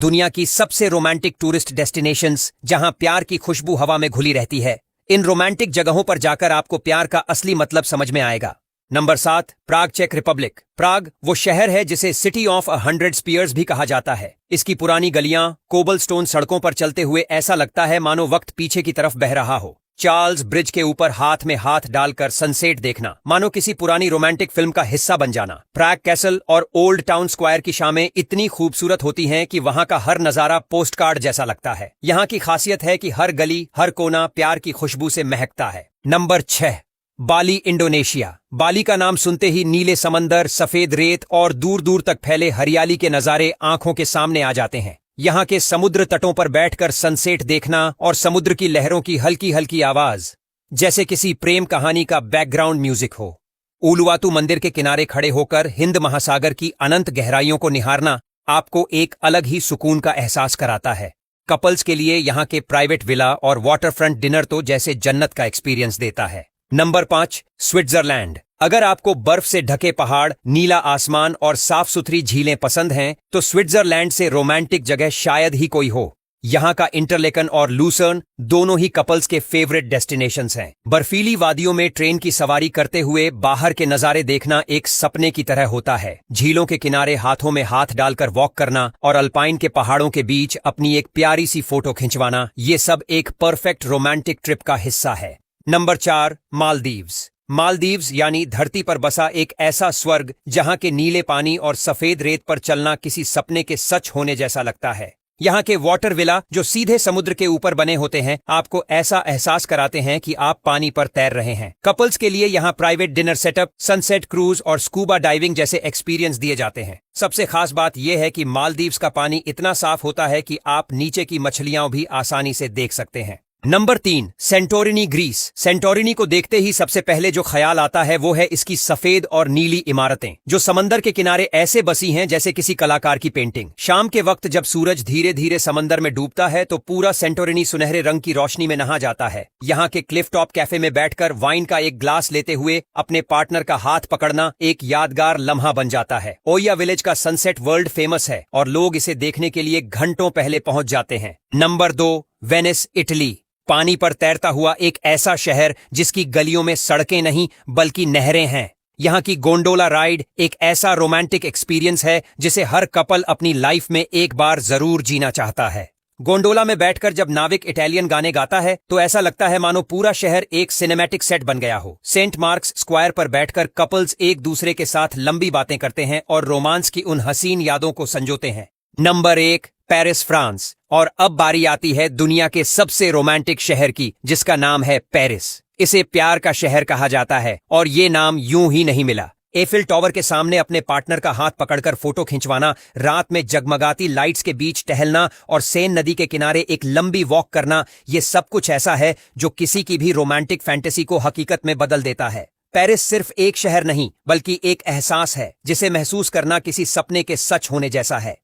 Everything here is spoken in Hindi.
दुनिया की सबसे रोमांटिक टूरिस्ट डेस्टिनेशंस जहां प्यार की खुशबू हवा में घुली रहती है। इन रोमांटिक जगहों पर जाकर आपको प्यार का असली मतलब समझ में आएगा। नंबर 7, प्राग, चेक रिपब्लिक। प्राग वो शहर है जिसे सिटी ऑफ 100 स्पीयर्स भी कहा जाता है। इसकी पुरानी गलियां, कोबलस्टोन सड़कों पर चलते हुए ऐसा लगता है मानो वक्त पीछे की तरफ बह रहा हो। चार्ल्स ब्रिज के ऊपर हाथ में हाथ डालकर सनसेट देखना मानो किसी पुरानी रोमांटिक फिल्म का हिस्सा बन जाना। प्राग कैसल और ओल्ड टाउन स्क्वायर की शामें इतनी खूबसूरत होती हैं कि वहां का हर नजारा पोस्टकार्ड जैसा लगता है। यहाँ की खासियत है कि हर गली, हर कोना प्यार की खुशबू से महकता है। नंबर 6, बाली, इंडोनेशिया। बाली का नाम सुनते ही नीले समंदर, सफेद रेत और दूर दूर तक फैले हरियाली के नजारे आंखों के सामने आ जाते हैं। यहाँ के समुद्र तटों पर बैठकर सनसेट देखना और समुद्र की लहरों की हल्की हल्की आवाज जैसे किसी प्रेम कहानी का बैकग्राउंड म्यूजिक हो। ऊलुवातु मंदिर के किनारे खड़े होकर हिंद महासागर की अनंत गहराइयों को निहारना आपको एक अलग ही सुकून का एहसास कराता है। कपल्स के लिए यहाँ के प्राइवेट विला और वाटरफ्रंट डिनर तो जैसे जन्नत का एक्सपीरियंस देता है। Number 5, Switzerland. अगर आपको बर्फ से ढके पहाड़, नीला आसमान और साफ सुथरी झीलें पसंद हैं, तो स्विट्जरलैंड से रोमांटिक जगह शायद ही कोई हो। यहाँ का इंटरलेकन और लूसर्न दोनों ही कपल्स के फेवरेट डेस्टिनेशंस हैं। बर्फीली वादियों में ट्रेन की सवारी करते हुए बाहर के नजारे देखना एक सपने की तरह होता है। झीलों के किनारे हाथों में हाथ डालकर वॉक करना और अल्पाइन के पहाड़ों के बीच अपनी एक प्यारी सी फोटो खिंचवाना, ये सब एक परफेक्ट रोमांटिक ट्रिप का हिस्सा है। नंबर 4, मालदीव्स। मालदीव्स यानी धरती पर बसा एक ऐसा स्वर्ग जहां के नीले पानी और सफेद रेत पर चलना किसी सपने के सच होने जैसा लगता है। यहाँ के वाटर विला जो सीधे समुद्र के ऊपर बने होते हैं आपको ऐसा एहसास कराते हैं कि आप पानी पर तैर रहे हैं। कपल्स के लिए यहाँ private dinner setup, sunset cruise और स्कूबा डाइविंग जैसे एक्सपीरियंस दिए जाते हैं। सबसे खास बात यह है कि मालदीव्स का पानी इतना साफ होता है कि आप नीचे की मछलियां भी आसानी से देख सकते हैं। Number 3, Santorini, Greece. सेंटोरिनी को देखते ही सबसे पहले जो ख्याल आता है वो है इसकी सफेद और नीली इमारतें जो समंदर के किनारे ऐसे बसी हैं जैसे किसी कलाकार की पेंटिंग। शाम के वक्त जब सूरज धीरे धीरे समंदर में डूबता है तो पूरा सेंटोरिनी सुनहरे रंग की रोशनी में नहा जाता है। यहाँ के क्लिफ टॉप कैफे में बैठकर वाइन का एक ग्लास लेते हुए अपने पार्टनर का हाथ पकड़ना एक यादगार लम्हा बन जाता है। ओया विलेज का सनसेट वर्ल्ड फेमस है और लोग इसे देखने के लिए घंटों पहले पहुंच जाते हैं। Number 2, Venice, Italy. पानी पर तैरता हुआ एक ऐसा शहर जिसकी गलियों में सड़कें नहीं बल्कि नहरें हैं। यहाँ की गोंडोला राइड एक ऐसा रोमांटिक एक्सपीरियंस है जिसे हर कपल अपनी लाइफ में एक बार जरूर जीना चाहता है। गोंडोला में बैठकर जब नाविक इटालियन गाने गाता है तो ऐसा लगता है मानो पूरा शहर एक सिनेमैटिक सेट बन गया हो। सेंट मार्क्स स्क्वायर पर बैठकर कपल्स एक दूसरे के साथ लंबी बातें करते हैं और रोमांस की उन हसीन यादों को संजोते हैं। Number 1, Paris, France. और अब बारी आती है दुनिया के सबसे रोमांटिक शहर की, जिसका नाम है पेरिस। इसे प्यार का शहर कहा जाता है और ये नाम यूं ही नहीं मिला। एफिल टावर के सामने अपने पार्टनर का हाथ पकड़कर फोटो खिंचवाना, रात में जगमगाती लाइट्स के बीच टहलना और सेन नदी के किनारे एक लंबी वॉक करना, ये सब कुछ ऐसा है जो किसी की भी रोमांटिक फैंटेसी को हकीकत में बदल देता है। पेरिस सिर्फ एक शहर नहीं बल्कि एक एहसास है जिसे महसूस करना किसी सपने के सच होने जैसा है।